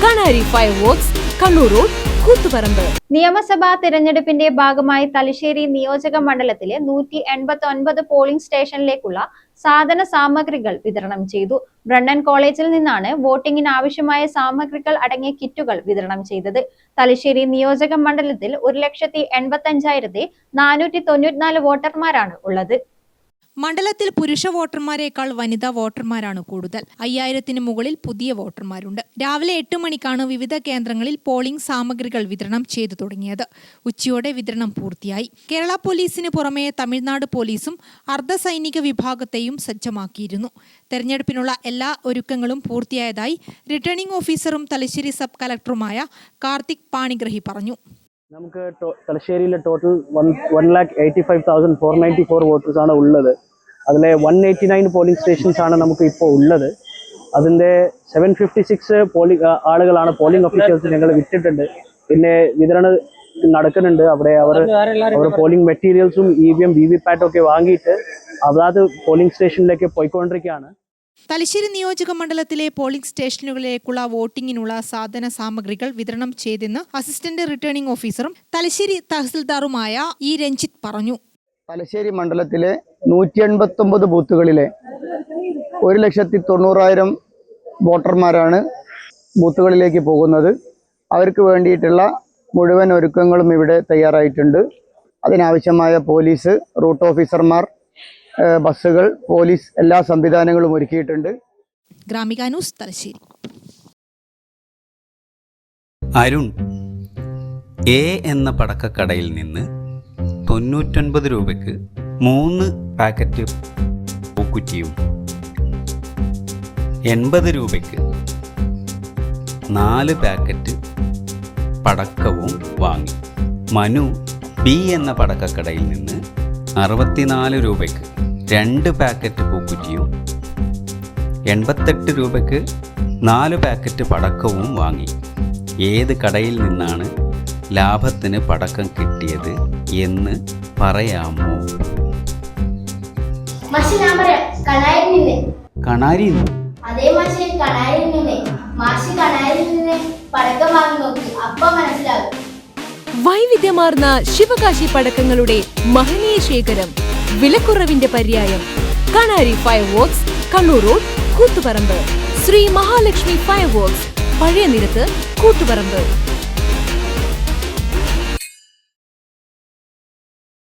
കണാരി fireworks, Kannur road, Koothuparamba. നിയമസഭാ തിരഞ്ഞെടുപ്പിന്റെ ഭാഗമായി തലശ്ശേരി നിയോജക മണ്ഡലത്തിലെ 189 പോളിംഗ് സ്റ്റേഷനിലേക്കുള്ള സാധന സാമഗ്രികൾ വിതരണം ചെയ്തു. ബ്രണ്ണൻ കോളേജിൽ നിന്നാണ് വോട്ടിംഗിന് ആവശ്യമായ സാമഗ്രികൾ അടങ്ങിയ കിറ്റുകൾ വിതരണം ചെയ്തത്. തലശ്ശേരി നിയോജക മണ്ഡലത്തിൽ 1,85,494 വോട്ടർമാരാണ് ഉള്ളത്. മണ്ഡലത്തിൽ പുരുഷ വോട്ടർമാരെക്കാൾ വനിതാ വോട്ടർമാരാണ് കൂടുതൽ. 5000-ന് മുകളിൽ പുതിയ വോട്ടർമാരുണ്ട്. രാവിലെ 8 മണിക്കാണ് വിവിധ കേന്ദ്രങ്ങളിൽ പോളിംഗ് സാമഗ്രികൾ വിതരണം ചെയ്തു തുടങ്ങിയത്. ഉച്ചയോടെ വിതരണം പൂർത്തിയായി. കേരള പോലീസിന് പുറമെ തമിഴ്നാട് പോലീസും അർദ്ധസൈനിക വിഭാഗത്തെയും സജ്ജമാക്കിയിരുന്നു. തെരഞ്ഞെടുപ്പിനുള്ള എല്ലാ ഒരുക്കങ്ങളും പൂർത്തിയായതായി റിട്ടേണിംഗ് ഓഫീസറും തലശ്ശേരി സബ് കളക്ടറുമായ കാർത്തിക് പാണിഗ്രഹി പറഞ്ഞു. നമുക്ക് തലശ്ശേരിയിലെ ടോട്ടൽ 1,85,494 വോട്ടേഴ്സ് ആണ് ഉള്ളത്. അതിലെ 189 പോളിംഗ് സ്റ്റേഷൻസ് ആണ് നമുക്ക് ഇപ്പോൾ ഉള്ളത്. അതിൻ്റെ 756 ആളുകളാണ് പോളിംഗ് ഒഫീഷ്യൽസ് ഞങ്ങൾ വിട്ടിട്ടുണ്ട്. പിന്നെ വിതരണം നടക്കുന്നുണ്ട്. അവിടെ അവർ പോളിംഗ് മെറ്റീരിയൽസും EVM VVPAT ഒക്കെ വാങ്ങിയിട്ട് അതാത് പോളിംഗ് സ്റ്റേഷനിലേക്ക് പോയിക്കൊണ്ടിരിക്കുകയാണ്. തലശ്ശേരി നിയോജക മണ്ഡലത്തിലെ പോളിംഗ് സ്റ്റേഷനുകളിലേക്കുള്ള വോട്ടിംഗിനുള്ള സാധന സാമഗ്രികൾ വിതരണം ചെയ്തെന്ന് അസിസ്റ്റന്റ് റിട്ടേണിംഗ് ഓഫീസറും തലശ്ശേരി തഹസിൽദാറുമായ ഇ രഞ്ജിത്ത് പറഞ്ഞു. തലശ്ശേരി മണ്ഡലത്തിലെ 189 ബൂത്തുകളിലെ 1,90,000 വോട്ടർമാരാണ് ബൂത്തുകളിലേക്ക് പോകുന്നത്. അവർക്ക് വേണ്ടിയിട്ടുള്ള മുഴുവൻ ഒരുക്കങ്ങളും ഇവിടെ തയ്യാറായിട്ടുണ്ട്. അതിനാവശ്യമായ പോലീസ്, റൂട്ട് ഓഫീസർമാർ, ബസ്സുകൾ, പോലീസ് എല്ലാ സംവിധാനങ്ങളും ഒരുക്കിയിട്ടുണ്ട്. ഗ്രാമിക ന്യൂസ്, തലശ്ശേരി. അരുൺ എ എന്ന പടക്കക്കടയിൽ നിന്ന് 99 രൂപയ്ക്ക് 3 പാക്കറ്റ് പൂക്കുറ്റിയും 80 രൂപയ്ക്ക് 4 പാക്കറ്റ് പടക്കവും വാങ്ങി. മനു ബി എന്ന പടക്കക്കടയിൽ നിന്ന് 64 രൂപയ്ക്ക് 2 പാക്കറ്റ് പൂക്കുറ്റിയും 88 രൂപയ്ക്ക് 4 പാക്കറ്റ് പടക്കവും വാങ്ങി. ഏത് കടയിൽ നിന്നാണ് ലാഭത്തിന് പടക്കം കിട്ടിയത് എന്ന് പറയാമോ? കണാരി വൈവിധ്യമാർന്ന ശിവകാശി പടക്കങ്ങളുടെ മഹനീയ ശേഖരം, വിലക്കുറവിന്റെ പര്യായം. Kanari fireworks, Kannur road, Koothuparamba. Sri Mahalakshmi fireworks, പഴയ നിരത്ത്, കൂത്തുപറമ്പ്.